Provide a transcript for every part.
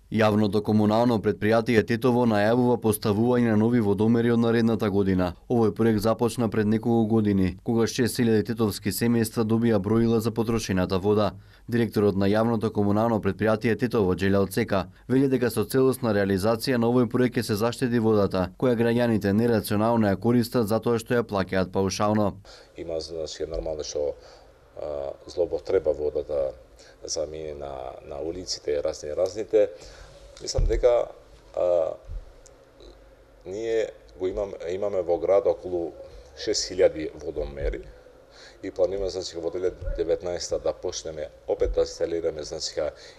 Јавното комунално предпријатие Тетово најавува поставување на нови водомери од наредната година. Овој проект започна пред неколку години, кога 6000 тетовски семејства добија броила за потрошената вода. Директорот на Јавното комунално предпријатие Тетово, Џелјал Цека, вели дека со целосна реализација на овој проект ќе се заштети водата, која граѓаните нерационално ја користат затоа што ја плаќаат паушално. Има нормално што злоупотреба водата замине на улиците разните. Мислам дека ние го имаме во град околу 6000 водомери и планираме во 2019 да почнеме опет да инсталираме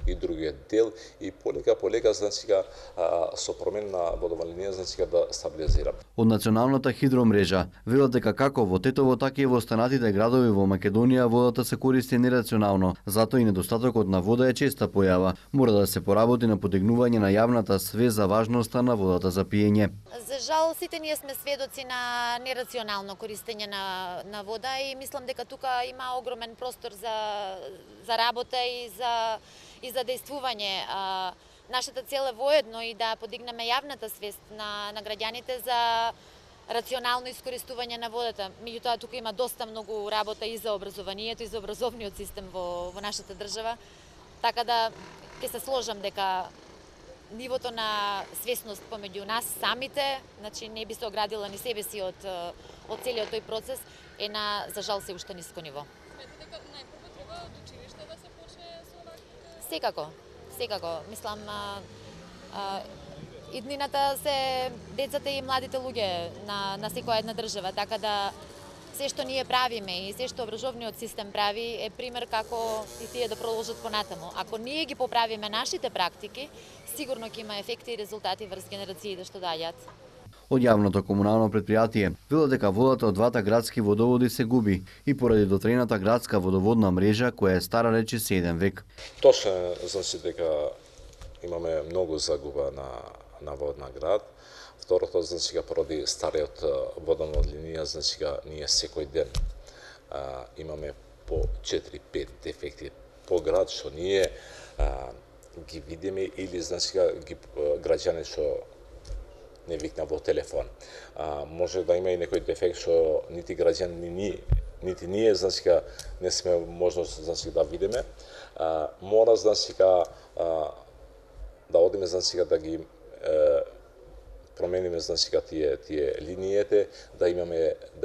и другиот дел и полека со промена на водовна линија да стабилизираме. Од националната хидромрежа велат дека како во Тетово, така и во останатите градови во Македонија водата се користи нерационално, затоа и недостатокот на вода е честа појава. Мора да се поработи на подигнување на јавната свест за важноста на водата за пиење. За жал, сите ние сме сведоци на нерационално користење на вода и мислам дека тука има огромен простор за работа и за действување. Нашата цел е воедно и да подигнеме јавната свест на граѓаните за рационално искористување на водата. Меѓутоа тука има доста многу работа и за образованието и за образовниот систем во нашата држава. Така да ќе се сложам дека нивото на свесност помеѓу нас самите, значи не би се оградила ни себе си од целиот тој процес, е за жал се уште ниско ниво. Сметате дека најпрво треба од училиште да се почне со вакво? Секако. Мислам, иднината се децата и младите луѓе на секоја една држава, така да се што ние правиме и се што образовниот систем прави е пример како и тие да продолжат понатаму. Ако ние ги поправиме нашите практики, сигурно ќе има ефекти и резултати врз генерациите што доаѓаат. Од Јавното комунално предпријатие велат дека водата од двата градски водоводи се губи и поради дотрената градска водоводна мрежа која е стара речиси 1 век. Точно дека имаме многу загуба на вод на град. Второто, поради стариот водовод линија, ние секој ден имаме по 4-5 дефекти по град, што ние ги видиме или ги граѓани што не викна во телефон. Може да има и некој дефект што нити граѓани, нити ние не сме можност да видиме. Мора да одиме да ги промениме тие линиите, да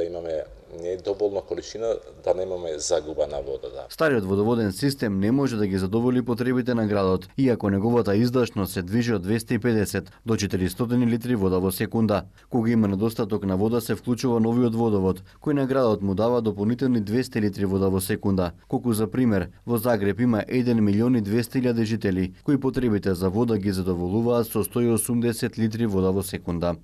имаме не доволна количина, да немаме загуба на водата. Стариот водоводен систем не може да ги задоволи потребите на градот, иако неговата издашност се движи од 250 до 400 литри вода во секунда. Кога има недостаток на вода, се вклучува новиот водовод, кој на градот му дава дополнителни 200 литри вода во секунда. Колку за пример, во Загреб има 1.200.000 жители, кои потребите за вода ги задоволуваат со 180 литри вода во секунда.